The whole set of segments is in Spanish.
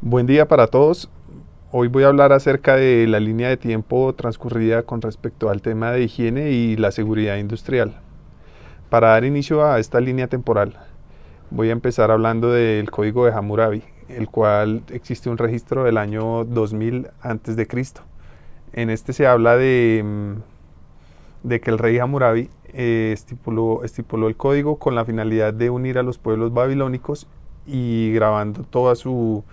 Buen día para todos. Hoy voy a hablar acerca de la línea de tiempo transcurrida con respecto al tema de higiene y la seguridad industrial. Para dar inicio a esta línea temporal, voy a empezar hablando del Código de Hammurabi, el cual existe un registro del año 2000 antes de Cristo. En este se habla de que el rey Hammurabi estipuló el código con la finalidad de unir a los pueblos babilónicos y grabando toda su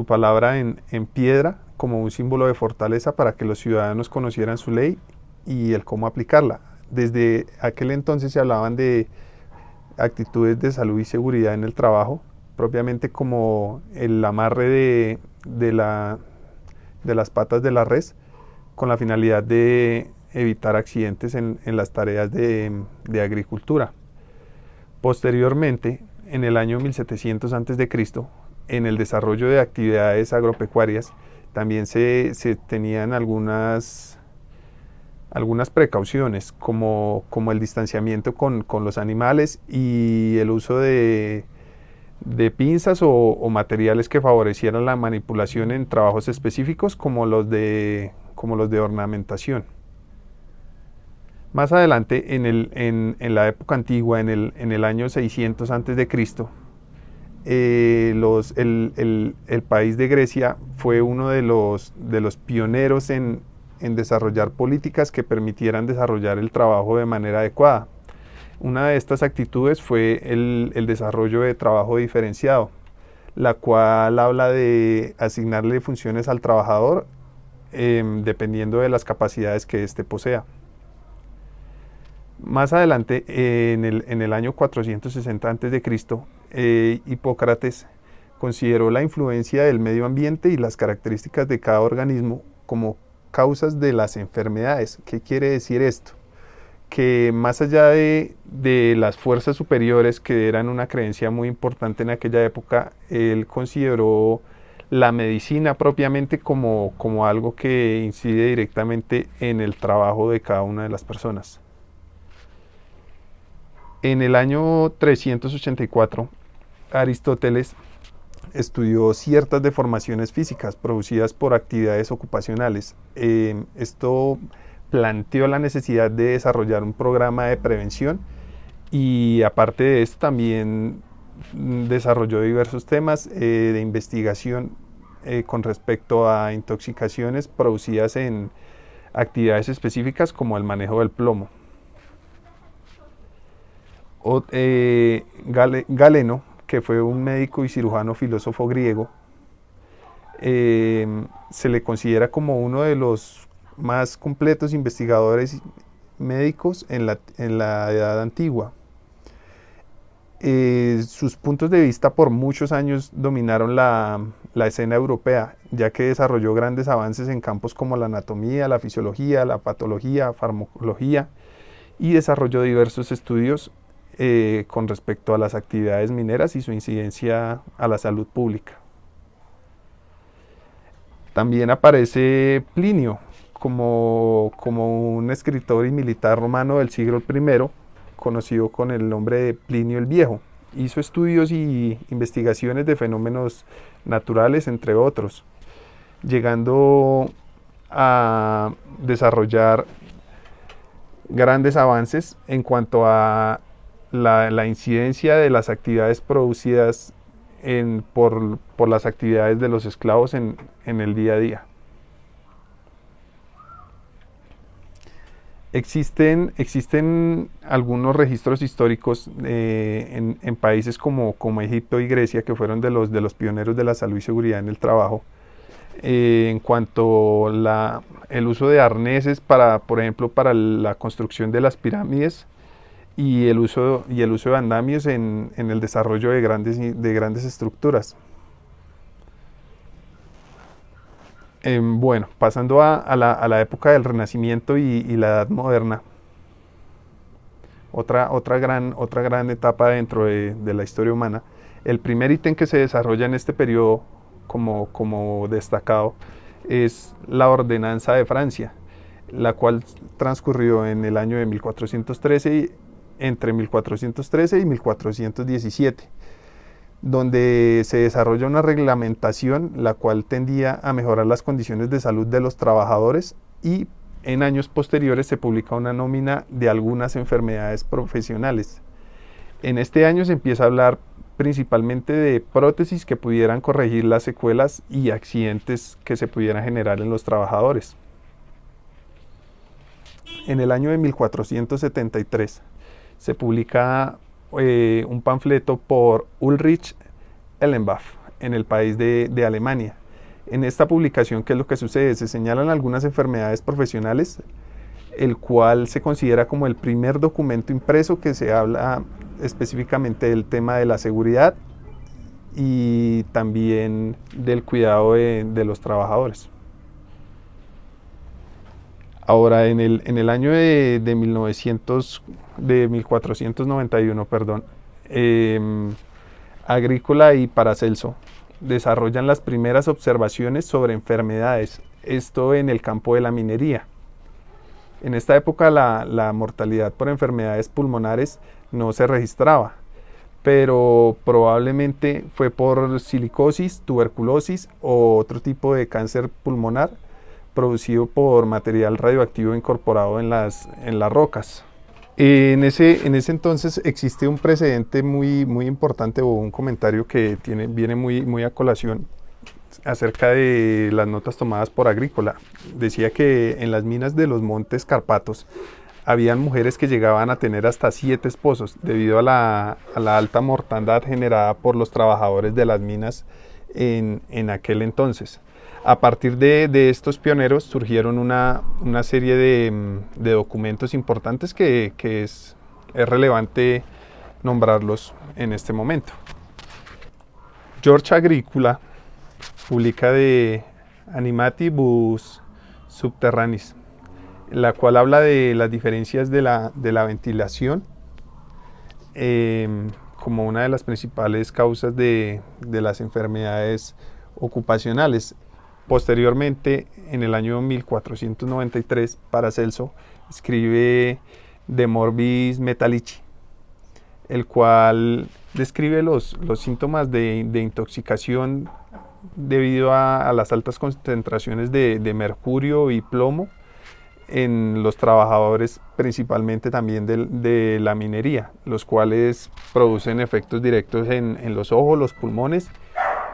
palabra en piedra como un símbolo de fortaleza para que los ciudadanos conocieran su ley y el cómo aplicarla. Desde aquel entonces se hablaban de actitudes de salud y seguridad en el trabajo, propiamente como el amarre de las patas de la res, con la finalidad de evitar accidentes en las tareas de agricultura. Posteriormente, en el año 1700 a.C., en el desarrollo de actividades agropecuarias, también se tenían algunas precauciones, como el distanciamiento con los animales y el uso de pinzas o materiales que favorecieran la manipulación en trabajos específicos, como los de ornamentación. Más adelante, en la época antigua, en el año 600 a.C., el país de Grecia fue uno de los pioneros en desarrollar políticas que permitieran desarrollar el trabajo de manera adecuada. Una de estas actitudes fue el desarrollo de trabajo diferenciado, la cual habla de asignarle funciones al trabajador dependiendo de las capacidades que éste posea. Más adelante, en el año 460 a.C., Hipócrates consideró la influencia del medio ambiente y las características de cada organismo como causas de las enfermedades. ¿Qué quiere decir esto? Que más allá de las fuerzas superiores, que eran una creencia muy importante en aquella época, él consideró la medicina propiamente como algo que incide directamente en el trabajo de cada una de las personas. En el año 384, Aristóteles estudió ciertas deformaciones físicas producidas por actividades ocupacionales. Esto planteó la necesidad de desarrollar un programa de prevención y aparte de esto también desarrolló diversos temas de investigación con respecto a intoxicaciones producidas en actividades específicas como el manejo del plomo. Galeno, que fue un médico y cirujano filósofo griego, se le considera como uno de los más completos investigadores médicos en la Edad Antigua. Sus puntos de vista por muchos años dominaron la escena europea, ya que desarrolló grandes avances en campos como la anatomía, la fisiología, la patología, farmacología, y desarrolló diversos estudios con respecto a las actividades mineras y su incidencia a la salud pública. También aparece Plinio como un escritor y militar romano del siglo I, conocido con el nombre de Plinio el Viejo. Hizo estudios y investigaciones de fenómenos naturales, entre otros, llegando a desarrollar grandes avances en cuanto a la incidencia de las actividades producidas por las actividades de los esclavos en el día a día. Existen algunos registros históricos en países como Egipto y Grecia, que fueron de los pioneros de la salud y seguridad en el trabajo, en cuanto el uso de arneses por ejemplo, para la construcción de las pirámides y el uso de andamios en el desarrollo de grandes estructuras. Bueno, pasando a la época del Renacimiento y la Edad Moderna, otra gran etapa dentro de la historia humana. El primer ítem que se desarrolla en este periodo como destacado es la Ordenanza de Francia, la cual transcurrió en el año de 1413, entre 1413 y 1417, donde se desarrolla una reglamentación la cual tendía a mejorar las condiciones de salud de los trabajadores, y en años posteriores se publica una nómina de algunas enfermedades profesionales. En este año se empieza a hablar principalmente de prótesis que pudieran corregir las secuelas y accidentes que se pudieran generar en los trabajadores. En el año de 1473 se publica un panfleto por Ulrich Ellenbach en el país de Alemania. En esta publicación, ¿qué es lo que sucede? Se señalan algunas enfermedades profesionales, el cual se considera como el primer documento impreso que se habla específicamente del tema de la seguridad y también del cuidado de los trabajadores. Ahora, en el año de 1491, perdón, Agrícola y Paracelso desarrollan las primeras observaciones sobre enfermedades, esto en el campo de la minería. En esta época la mortalidad por enfermedades pulmonares no se registraba, pero probablemente fue por silicosis, tuberculosis o otro tipo de cáncer pulmonar producido por material radioactivo incorporado en las rocas. En ese entonces existe un precedente muy importante, o un comentario que viene muy a colación acerca de las notas tomadas por Agrícola. Decía que en las minas de los Montes Cárpatos habían mujeres que llegaban a tener hasta 7 esposos debido a la alta mortandad generada por los trabajadores de las minas en aquel entonces. A partir de estos pioneros surgieron una serie de documentos importantes que es relevante nombrarlos en este momento. George Agricola publica de Animatibus Subterranis, la cual habla de las diferencias de la ventilación como una de las principales causas de las enfermedades ocupacionales. Posteriormente, en el año 1493, Paracelso escribe De Morbis Metallici, el cual describe los síntomas de intoxicación debido a las altas concentraciones de mercurio y plomo en los trabajadores, principalmente también de la minería, los cuales producen efectos directos en los ojos, los pulmones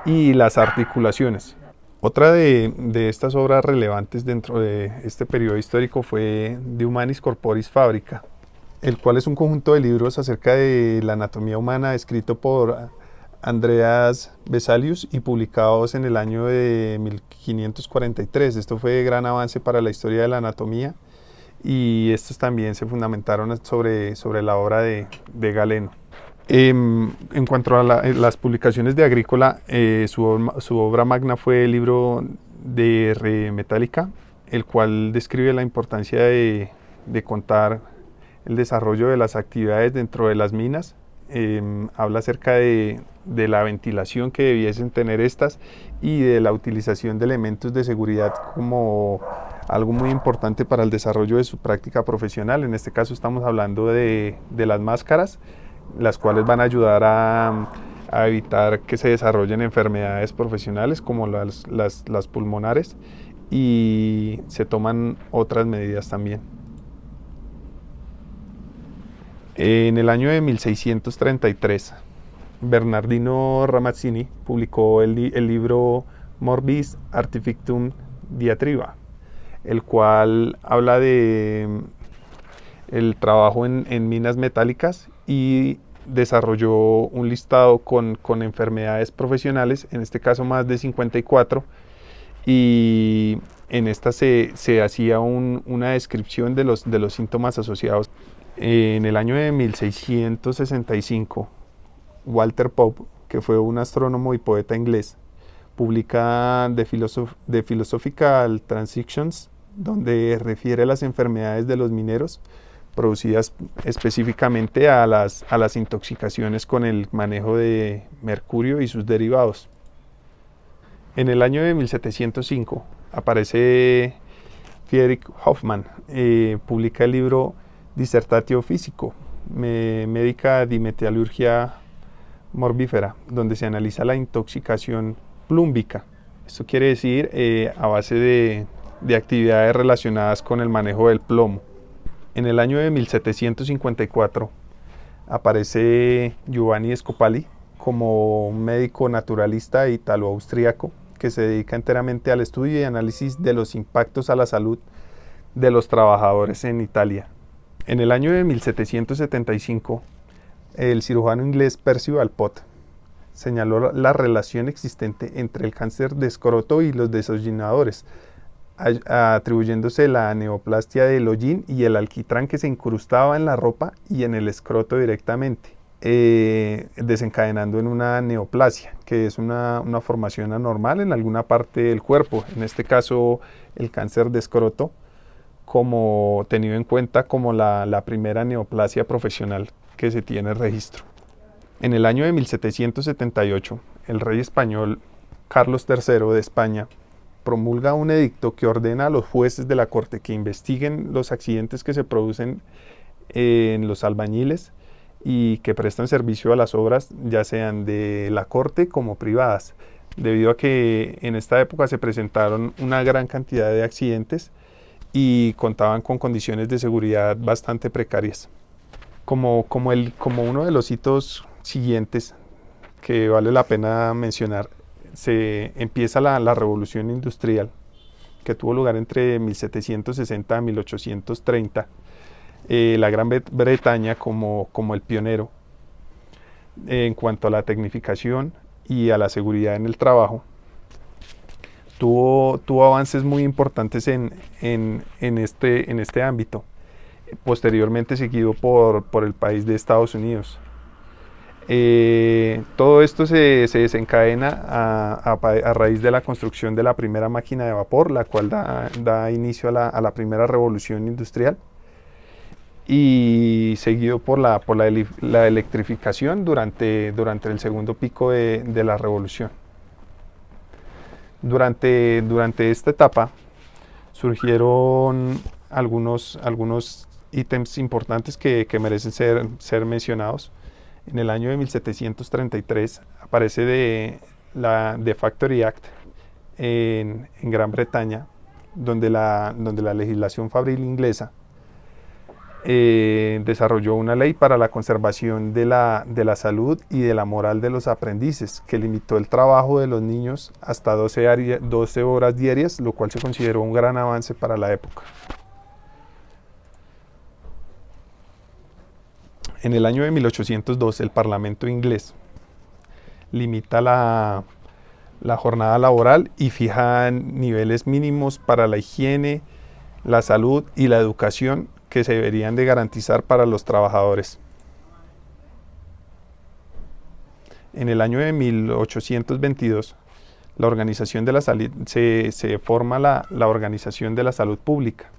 y las articulaciones. Otra de estas obras relevantes dentro de este periodo histórico fue De Humanis Corporis Fabrica, el cual es un conjunto de libros acerca de la anatomía humana escrito por Andreas Vesalius y publicados en el año de 1543. Esto fue de gran avance para la historia de la anatomía, y estos también se fundamentaron sobre la obra de Galeno. En cuanto a las publicaciones de Agrícola, su obra magna fue el libro de Re Metallica, el cual describe la importancia de contar el desarrollo de las actividades dentro de las minas. Habla acerca de la ventilación que debiesen tener estas y de la utilización de elementos de seguridad como algo muy importante para el desarrollo de su práctica profesional. En este caso estamos hablando de las máscaras, las cuales van a ayudar a evitar que se desarrollen enfermedades profesionales como las pulmonares, y se toman otras medidas también. En el año de 1633, Bernardino Ramazzini publicó el libro Morbis Artifictum Diatriba, el cual habla de el trabajo en minas metálicas, y desarrolló un listado con enfermedades profesionales, en este caso más de 54, y en esta se hacía una descripción de los síntomas asociados. En el año de 1665, Walter Pope, que fue un astrónomo y poeta inglés, publica The Philosophical Transactions, donde refiere a las enfermedades de los mineros producidas específicamente a las intoxicaciones con el manejo de mercurio y sus derivados. En el año de 1705 aparece Friedrich Hoffmann, publica el libro Dissertatio Physico Medica di Metallurgia morbífera, donde se analiza la intoxicación plúmbica. Esto quiere decir a base de actividades relacionadas con el manejo del plomo. En el año de 1754 aparece Giovanni Scopali como un médico naturalista italo-austríaco que se dedica enteramente al estudio y análisis de los impactos a la salud de los trabajadores en Italia. En el año de 1775, el cirujano inglés Percival Pott señaló la relación existente entre el cáncer de escroto y los deshollinadores, atribuyéndose la neoplastia del hollín y el alquitrán que se incrustaba en la ropa y en el escroto directamente, desencadenando en una neoplasia, que es una formación anormal en alguna parte del cuerpo, en este caso el cáncer de escroto, como tenido en cuenta como la primera neoplasia profesional que se tiene registro. En el año de 1778, el rey español Carlos III de España promulga un edicto que ordena a los jueces de la corte que investiguen los accidentes que se producen en los albañiles y que prestan servicio a las obras, ya sean de la corte como privadas, debido a que en esta época se presentaron una gran cantidad de accidentes y contaban con condiciones de seguridad bastante precarias. Como uno de los hitos siguientes que vale la pena mencionar, se empieza la revolución industrial que tuvo lugar entre 1760 y 1830. La Gran Bretaña como el pionero en cuanto a la tecnificación y a la seguridad en el trabajo, tuvo avances muy importantes en este ámbito, posteriormente seguido por el país de Estados Unidos. Todo esto se desencadena a raíz de la construcción de la primera máquina de vapor, la cual da inicio a la primera revolución industrial, y seguido por la electrificación durante el segundo pico de la revolución. Durante esta etapa surgieron algunos ítems importantes que merecen ser mencionados. En el año de 1733 aparece The Factory Act en Gran Bretaña, donde la legislación fabril inglesa desarrolló una ley para la conservación de la salud y de la moral de los aprendices, que limitó el trabajo de los niños hasta 12 horas diarias, lo cual se consideró un gran avance para la época. En el año de 1802, el Parlamento inglés limita la jornada laboral y fija niveles mínimos para la higiene, la salud y la educación que se deberían de garantizar para los trabajadores. En el año de 1822, la Organización de la Salud, se forma la Organización de la Salud Pública.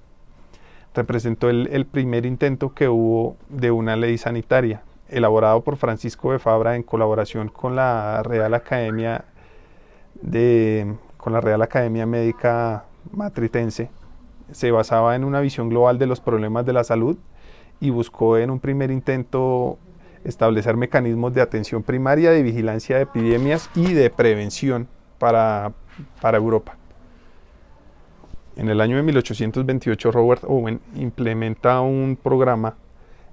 Representó el primer intento que hubo de una ley sanitaria, elaborado por Francisco de Fabra en colaboración con la Real Academia Médica Matritense. Se basaba en una visión global de los problemas de la salud y buscó en un primer intento establecer mecanismos de atención primaria, de vigilancia de epidemias y de prevención para Europa. En el año de 1828, Robert Owen implementa un programa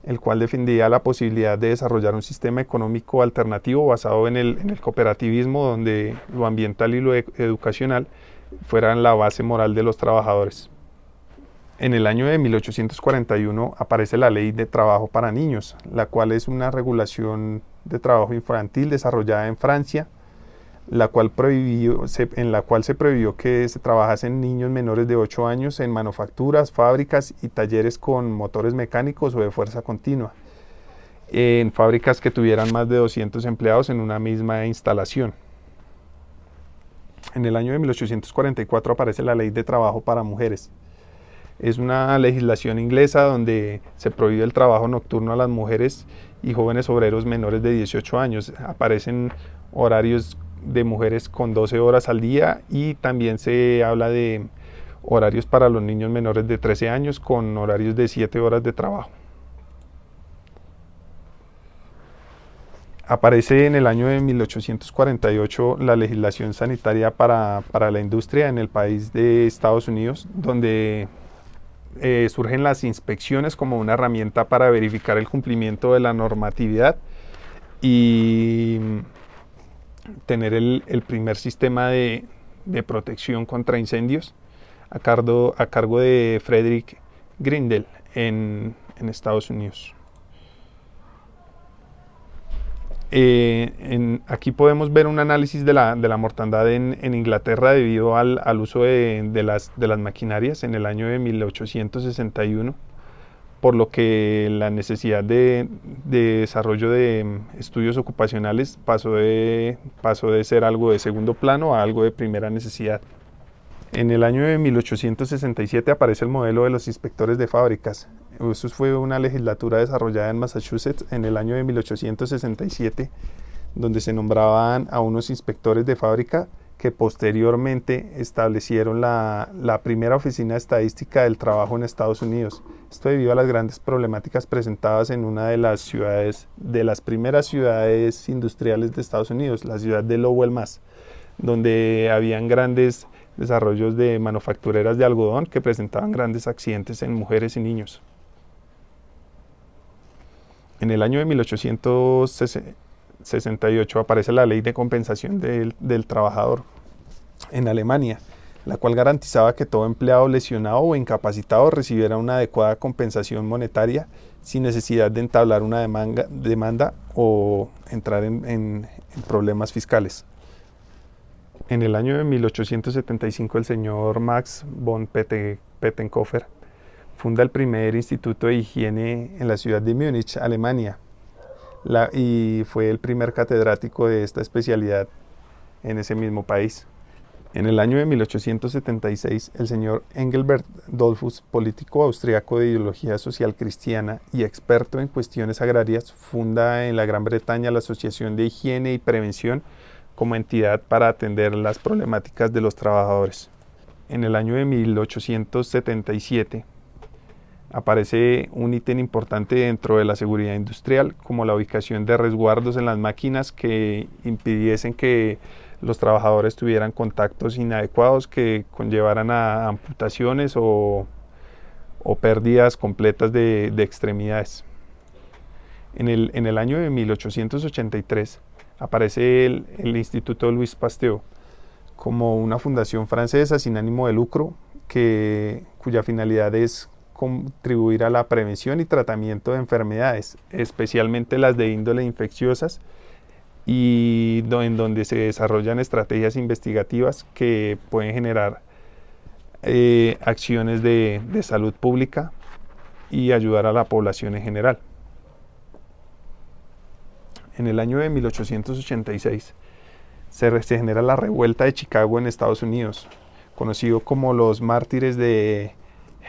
el cual defendía la posibilidad de desarrollar un sistema económico alternativo basado en el cooperativismo, donde lo ambiental y lo educacional fueran la base moral de los trabajadores. En el año de 1841 aparece la Ley de Trabajo para Niños, la cual es una regulación de trabajo infantil desarrollada en Francia, en la cual se prohibió que se trabajasen niños menores de 8 años en manufacturas, fábricas y talleres con motores mecánicos o de fuerza continua, en fábricas que tuvieran más de 200 empleados en una misma instalación. En el año de 1844 aparece la Ley de Trabajo para Mujeres. Es una legislación inglesa donde se prohíbe el trabajo nocturno a las mujeres y jóvenes obreros menores de 18 años. Aparecen horarios de mujeres con 12 horas al día, y también se habla de horarios para los niños menores de 13 años con horarios de 7 horas de trabajo. Aparece en el año de 1848 la legislación sanitaria para la industria en el país de Estados Unidos, donde surgen las inspecciones como una herramienta para verificar el cumplimiento de la normatividad y tener el primer sistema de protección contra incendios a cargo de Frederick Grindel en Estados Unidos. Aquí podemos ver un análisis de la mortandad en Inglaterra debido al uso de las maquinarias en el año de 1861, por lo que la necesidad de desarrollo de estudios ocupacionales pasó de ser algo de segundo plano a algo de primera necesidad. En el año de 1867 aparece el modelo de los inspectores de fábricas. Eso fue una legislatura desarrollada en Massachusetts en el año de 1867, donde se nombraban a unos inspectores de fábrica que posteriormente establecieron la primera oficina estadística del trabajo en Estados Unidos. Esto debido a las grandes problemáticas presentadas en una de las primeras ciudades industriales de Estados Unidos, la ciudad de Lowell, Mass., donde habían grandes desarrollos de manufactureras de algodón que presentaban grandes accidentes en mujeres y niños. En el año de 1868 aparece la Ley de Compensación del Trabajador en Alemania, la cual garantizaba que todo empleado lesionado o incapacitado recibiera una adecuada compensación monetaria sin necesidad de entablar una demanda o entrar en problemas fiscales. En el año de 1875 el señor Max von Pettenkofer funda el primer instituto de higiene en la ciudad de Múnich, Alemania, y fue el primer catedrático de esta especialidad en ese mismo país. En el año de 1876 el señor Engelbert Dollfuss, político austriaco de ideología social cristiana y experto en cuestiones agrarias, funda en la Gran Bretaña la Asociación de Higiene y Prevención como entidad para atender las problemáticas de los trabajadores. En el año de 1877 aparece un ítem importante dentro de la seguridad industrial, como la ubicación de resguardos en las máquinas que impidiesen que los trabajadores tuvieran contactos inadecuados que conllevaran a amputaciones o pérdidas completas de extremidades. En el año de 1883 aparece el Instituto Louis Pasteur como una fundación francesa sin ánimo de lucro cuya finalidad es contribuir a la prevención y tratamiento de enfermedades, especialmente las de índole infecciosas, y en donde se desarrollan estrategias investigativas que pueden generar acciones de salud pública y ayudar a la población en general. En el año de 1886 se genera la revuelta de Chicago en Estados Unidos, conocido como los mártires de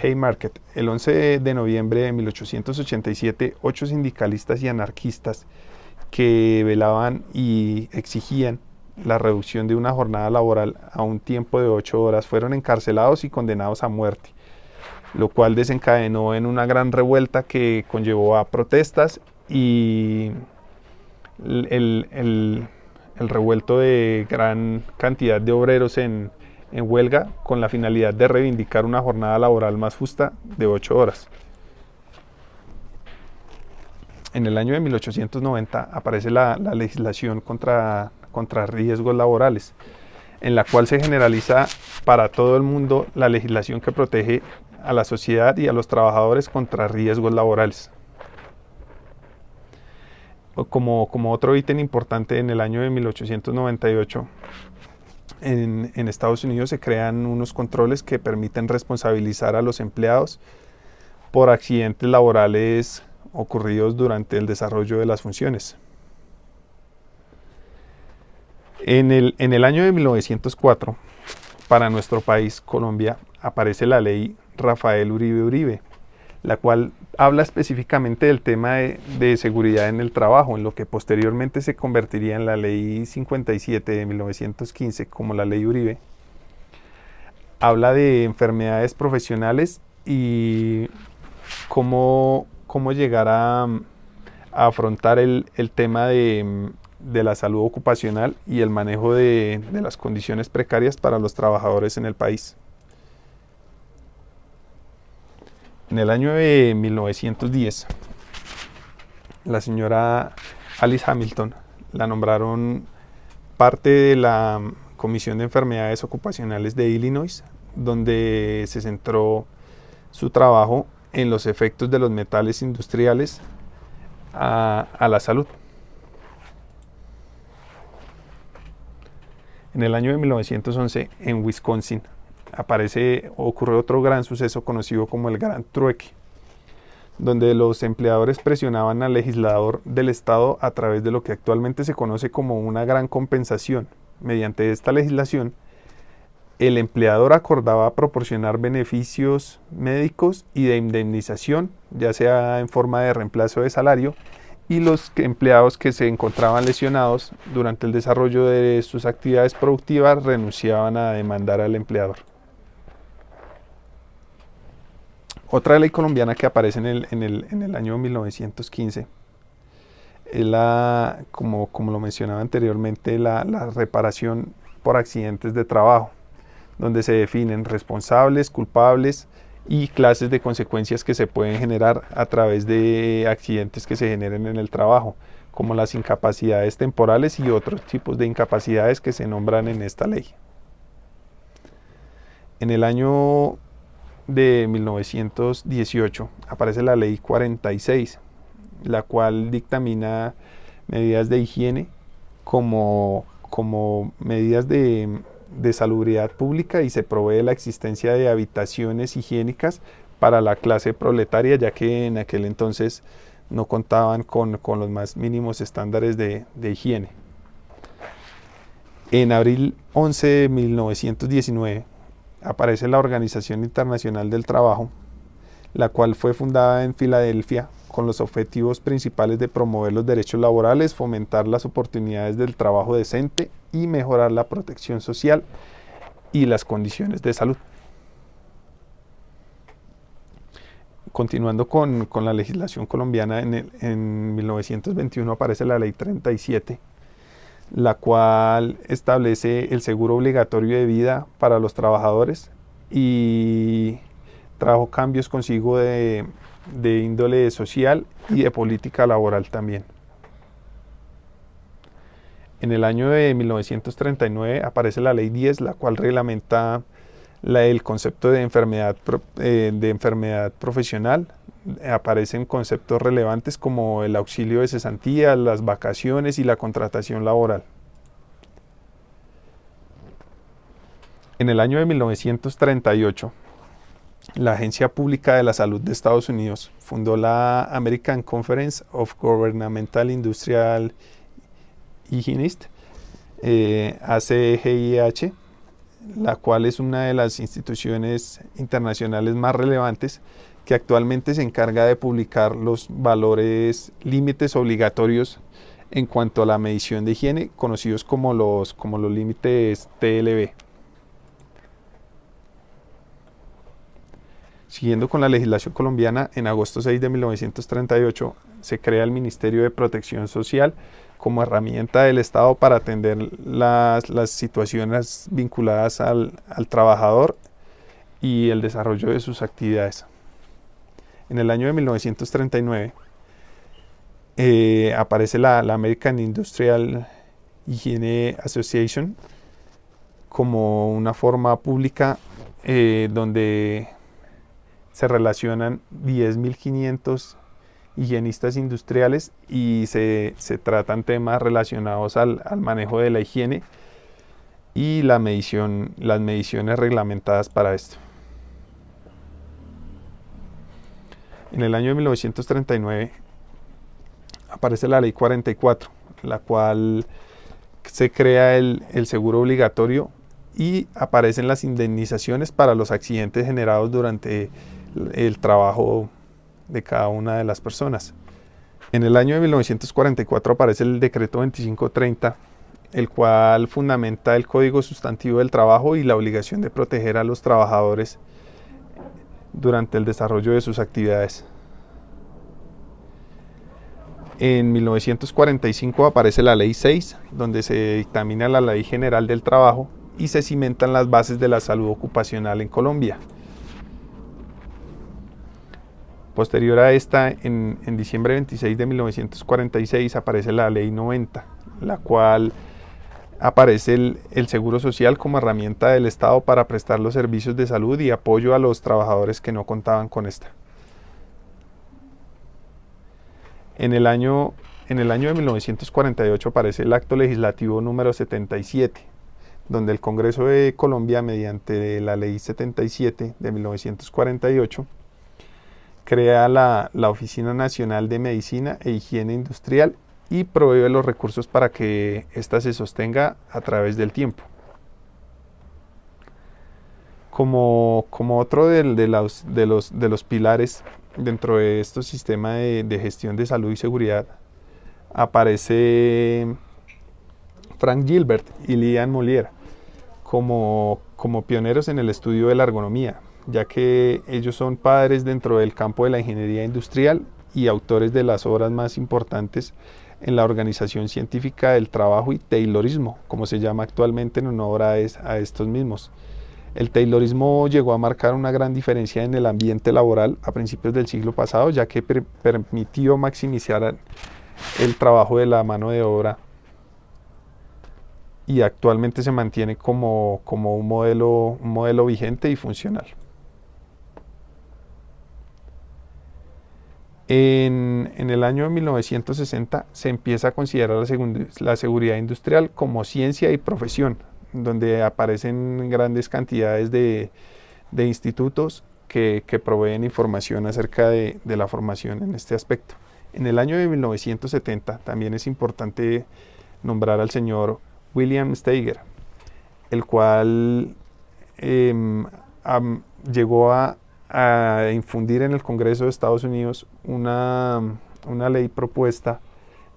Haymarket. El 11 de noviembre de 1887, 8 sindicalistas y anarquistas que velaban y exigían la reducción de una jornada laboral a un tiempo de 8 horas fueron encarcelados y condenados a muerte, lo cual desencadenó en una gran revuelta que conllevó a protestas y el revuelto de gran cantidad de obreros en huelga con la finalidad de reivindicar una jornada laboral más justa de 8 horas. En el año de 1890 aparece la legislación contra riesgos laborales, en la cual se generaliza para todo el mundo la legislación que protege a la sociedad y a los trabajadores contra riesgos laborales. Como otro ítem importante, en el año de 1898 en Estados Unidos se crean unos controles que permiten responsabilizar a los empleados por accidentes laborales ocurridos durante el desarrollo de las funciones. En el año de 1904, para nuestro país, Colombia, aparece la ley Rafael Uribe Uribe, la cual habla específicamente del tema de seguridad en el trabajo, en lo que posteriormente se convertiría en la ley 57 de 1915 como la ley Uribe. Habla de enfermedades profesionales y cómo llegar a a afrontar el tema de la salud ocupacional y el manejo de las condiciones precarias para los trabajadores en el país. En el año de 1910, la señora Alice Hamilton la nombraron parte de la Comisión de Enfermedades Ocupacionales de Illinois, donde se centró su trabajo en los efectos de los metales industriales a la salud. En el año de 1911, en Wisconsin, ocurrió otro gran suceso conocido como el Gran Trueque, donde los empleadores presionaban al legislador del estado a través de lo que actualmente se conoce como una gran compensación. Mediante esta legislación, el empleador acordaba proporcionar beneficios médicos y de indemnización, ya sea en forma de reemplazo de salario, y los empleados que se encontraban lesionados durante el desarrollo de sus actividades productivas renunciaban a demandar al empleador. Otra ley colombiana que aparece en el año 1915 es como lo mencionaba anteriormente, la reparación por accidentes de trabajo, donde se definen responsables, culpables y clases de consecuencias que se pueden generar a través de accidentes que se generen en el trabajo, como las incapacidades temporales y otros tipos de incapacidades que se nombran en esta ley. En el año de 1918 aparece la Ley 46, la cual dictamina medidas de higiene como medidas de salubridad pública, y se provee la existencia de habitaciones higiénicas para la clase proletaria, ya que en aquel entonces no contaban con los más mínimos estándares de higiene. En abril 11 de 1919 aparece la Organización Internacional del Trabajo, la cual fue fundada en Filadelfia con los objetivos principales de promover los derechos laborales, fomentar las oportunidades del trabajo decente y mejorar la protección social y las condiciones de salud. Continuando con la legislación colombiana, en 1921 aparece la Ley 37, la cual establece el seguro obligatorio de vida para los trabajadores y trajo cambios consigo de índole social y de política laboral también. En el año de 1939 aparece la Ley 10, la cual reglamenta el concepto de enfermedad profesional. Aparecen conceptos relevantes como el auxilio de cesantía, las vacaciones y la contratación laboral. En el año de 1938, la Agencia Pública de la Salud de Estados Unidos fundó la American Conference of Governmental Industrial Hygienists, ACGIH, la cual es una de las instituciones internacionales más relevantes, que actualmente se encarga de publicar los valores límites obligatorios en cuanto a la medición de higiene, conocidos como los límites TLB. Siguiendo con la legislación colombiana, en agosto 6 de 1938 se crea el Ministerio de Protección Social como herramienta del Estado para atender las situaciones vinculadas al trabajador y el desarrollo de sus actividades. En el año de 1939 aparece la American Industrial Hygiene Association como una forma pública donde se relacionan 10.500 higienistas industriales y se tratan temas relacionados al manejo de la higiene y las mediciones reglamentadas para esto. En el año de 1939 aparece la Ley 44, la cual se crea el seguro obligatorio y aparecen las indemnizaciones para los accidentes generados durante el trabajo de cada una de las personas. En el año de 1944 aparece el Decreto 2530, el cual fundamenta el Código Sustantivo del Trabajo y la obligación de proteger a los trabajadores durante el desarrollo de sus actividades. En 1945 aparece la Ley 6, donde se dictamina la Ley General del Trabajo y se cimentan las bases de la salud ocupacional en Colombia. Posterior a esta, en diciembre 26 de 1946 aparece la Ley 90, la cual aparece el Seguro Social como herramienta del Estado para prestar los servicios de salud y apoyo a los trabajadores que no contaban con esta. En el año de 1948 aparece el Acto Legislativo número 77, donde el Congreso de Colombia, mediante la Ley 77 de 1948, crea la Oficina Nacional de Medicina e Higiene Industrial y provee los recursos para que ésta se sostenga a través del tiempo. Como otro de los pilares dentro de este sistema de gestión de salud y seguridad, aparece Frank Gilbert y Lilian Molière como pioneros en el estudio de la ergonomía, ya que ellos son padres dentro del campo de la ingeniería industrial y autores de las obras más importantes en la organización científica del trabajo y Taylorismo, como se llama actualmente en honor a estos mismos. El Taylorismo llegó a marcar una gran diferencia en el ambiente laboral a principios del siglo pasado, ya que permitió maximizar el trabajo de la mano de obra y actualmente se mantiene como un modelo vigente y funcional. En el año 1960 se empieza a considerar la seguridad industrial como ciencia y profesión, donde aparecen grandes cantidades de institutos que proveen información acerca de la formación en este aspecto. En el año de 1970 también es importante nombrar al señor William Steiger, el cual llegó a infundir en el Congreso de Estados Unidos una ley propuesta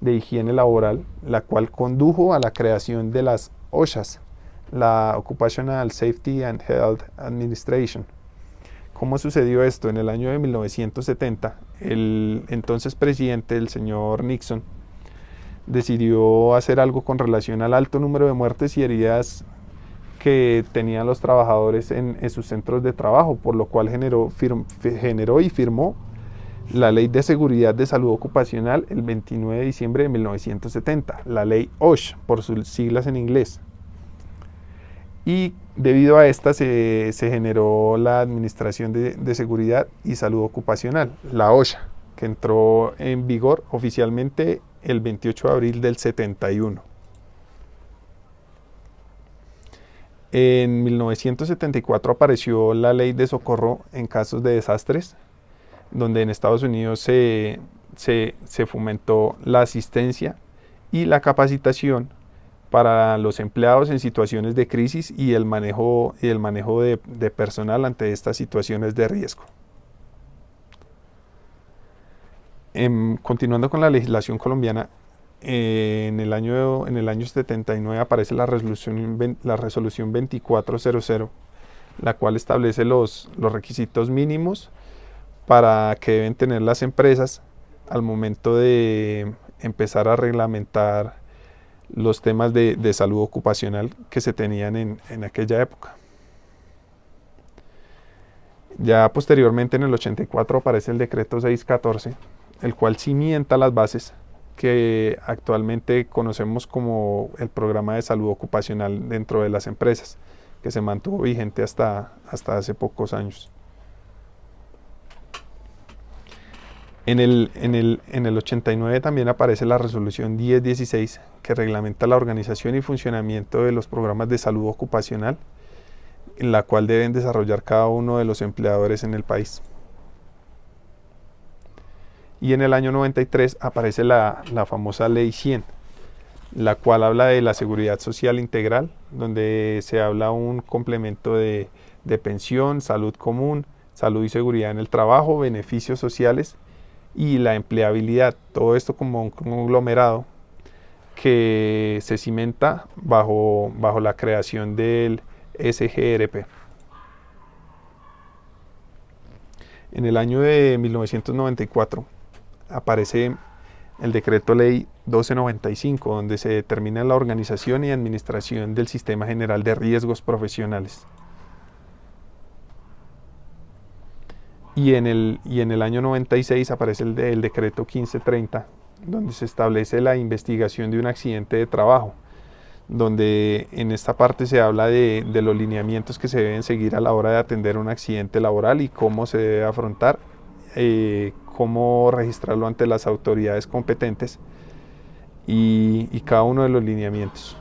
de higiene laboral, la cual condujo a la creación de las OSHAs, la Occupational Safety and Health Administration. ¿Cómo sucedió esto? En el año de 1970, el entonces presidente, el señor Nixon, decidió hacer algo con relación al alto número de muertes y heridas que tenían los trabajadores en sus centros de trabajo, por lo cual generó y firmó la Ley de Seguridad de Salud Ocupacional el 29 de diciembre de 1970, la Ley OSH, por sus siglas en inglés. Y debido a esta se generó la Administración de Seguridad y Salud Ocupacional, la OSHA, que entró en vigor oficialmente el 28 de abril del 71. En 1974 apareció la Ley de Socorro en casos de desastres, donde en Estados Unidos se fomentó la asistencia y la capacitación para los empleados en situaciones de crisis y el manejo de personal ante estas situaciones de riesgo. Continuando con la legislación colombiana, en el año 79 aparece la resolución 2400, la cual establece los requisitos mínimos para que deben tener las empresas al momento de empezar a reglamentar los temas de salud ocupacional que se tenían en aquella época. Ya posteriormente, en el 84, aparece el decreto 614, el cual cimienta las bases que actualmente conocemos como el programa de salud ocupacional dentro de las empresas, que se mantuvo vigente hasta hace pocos años. En el 89 también aparece la resolución 1016, que reglamenta la organización y funcionamiento de los programas de salud ocupacional, en la cual deben desarrollar cada uno de los empleadores en el país. Y en el año 93 aparece la famosa Ley 100, la cual habla de la seguridad social integral, donde se habla un complemento de pensión, salud común, salud y seguridad en el trabajo, beneficios sociales y la empleabilidad. Todo esto como un conglomerado que se cimenta bajo la creación del SGRP. En el año de 1994 aparece el decreto ley 1295, donde se determina la organización y administración del Sistema General de Riesgos Profesionales. Y en el año 96 aparece el decreto 1530, donde se establece la investigación de un accidente de trabajo, donde en esta parte se habla de los lineamientos que se deben seguir a la hora de atender un accidente laboral y cómo se debe afrontar, cómo registrarlo ante las autoridades competentes y cada uno de los lineamientos.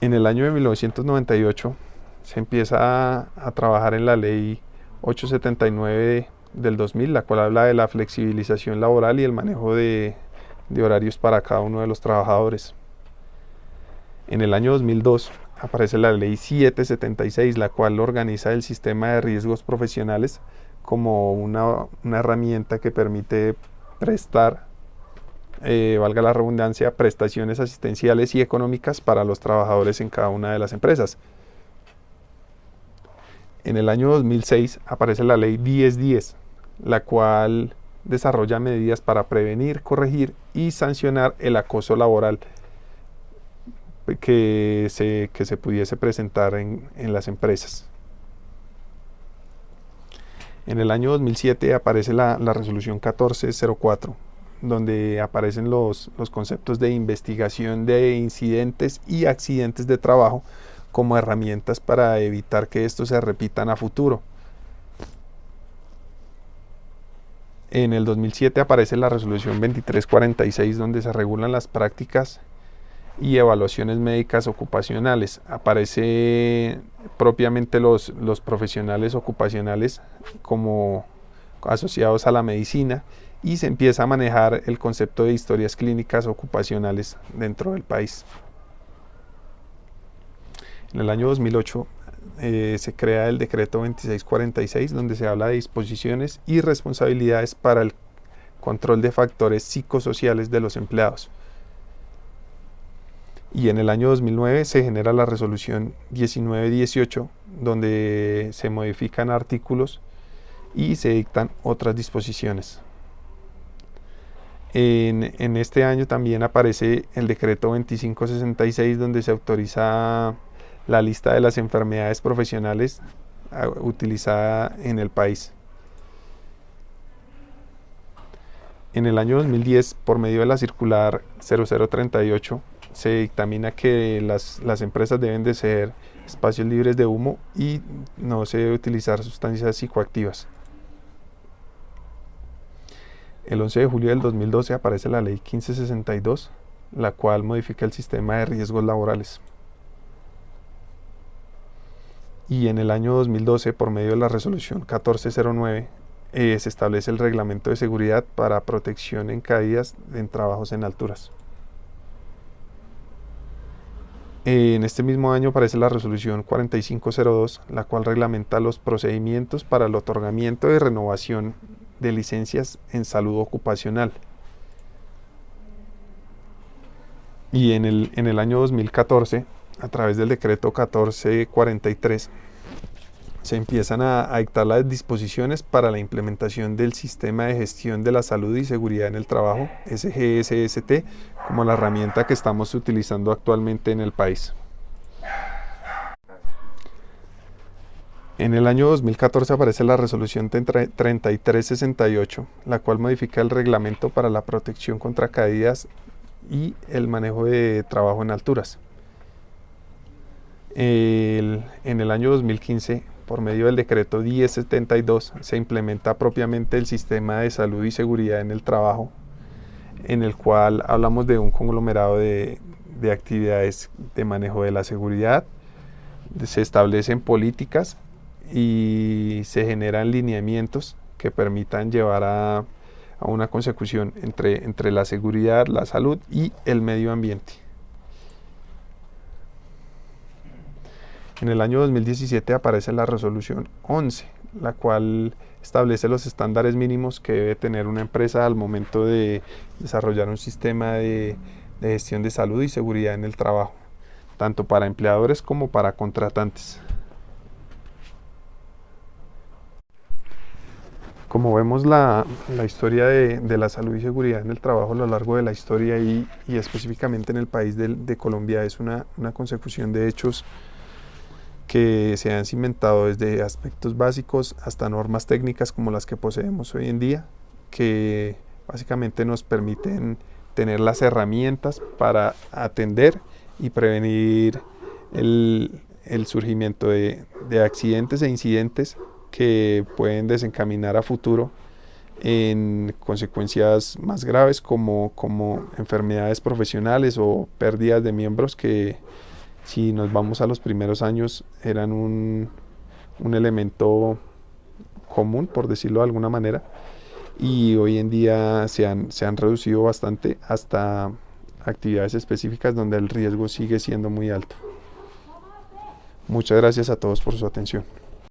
En el año de 1998 se empieza a trabajar en la ley 879 del 2000, la cual habla de la flexibilización laboral y el manejo de horarios para cada uno de los trabajadores. En el año 2002 aparece la ley 776, la cual organiza el sistema de riesgos profesionales como una herramienta que permite prestar, valga la redundancia, prestaciones asistenciales y económicas para los trabajadores en cada una de las empresas. En el año 2006 aparece la ley 1010, la cual desarrolla medidas para prevenir, corregir y sancionar el acoso laboral que se pudiese presentar en las empresas. En el año 2007 aparece la resolución 1404, donde aparecen los conceptos de investigación de incidentes y accidentes de trabajo como herramientas para evitar que estos se repitan a futuro. En el 2007 aparece la resolución 2346, donde se regulan las prácticas y evaluaciones médicas ocupacionales. Aparece propiamente los profesionales ocupacionales como asociados a la medicina y se empieza a manejar el concepto de historias clínicas ocupacionales dentro del país. En el año 2008 se crea el decreto 2646, donde se habla de disposiciones y responsabilidades para el control de factores psicosociales de los empleados. Y en el año 2009 se genera la resolución 1918, donde se modifican artículos y se dictan otras disposiciones. En este año también aparece el decreto 2566, donde se autoriza la lista de las enfermedades profesionales utilizada en el país. En el año 2010, por medio de la circular 0038, se dictamina que las empresas deben de ser espacios libres de humo y no se debe utilizar sustancias psicoactivas. El 11 de julio del 2012 aparece la ley 1562, la cual modifica el sistema de riesgos laborales. Y en el año 2012, por medio de la resolución 1409, se establece el reglamento de seguridad para protección en caídas en trabajos en alturas. En este mismo año aparece la resolución 4502, la cual reglamenta los procedimientos para el otorgamiento y renovación de licencias en salud ocupacional. Y en el año 2014, a través del decreto 1443, se empiezan a dictar las disposiciones para la implementación del Sistema de Gestión de la Salud y Seguridad en el Trabajo, SGSST, como la herramienta que estamos utilizando actualmente en el país. En el año 2014 aparece la resolución 3368, la cual modifica el reglamento para la protección contra caídas y el manejo de trabajo en alturas. En el año 2015, por medio del decreto 1072, se implementa propiamente el Sistema de Salud y Seguridad en el Trabajo, en el cual hablamos de un conglomerado de actividades de manejo de la seguridad. Se establecen políticas y se generan lineamientos que permitan llevar a una consecución entre la seguridad, la salud y el medio ambiente. En el año 2017 aparece la resolución 11, la cual establece los estándares mínimos que debe tener una empresa al momento de desarrollar un sistema de gestión de salud y seguridad en el trabajo, tanto para empleadores como para contratantes. Como vemos, la historia de la salud y seguridad en el trabajo a lo largo de la historia y específicamente en el país de Colombia es una consecución de hechos que se han cimentado desde aspectos básicos hasta normas técnicas como las que poseemos hoy en día, que básicamente nos permiten tener las herramientas para atender y prevenir el surgimiento de accidentes e incidentes que pueden desencaminar a futuro en consecuencias más graves como enfermedades profesionales o pérdidas de miembros que, si nos vamos a los primeros años, eran un elemento común, por decirlo de alguna manera, y hoy en día se han reducido bastante hasta actividades específicas donde el riesgo sigue siendo muy alto. Muchas gracias a todos por su atención.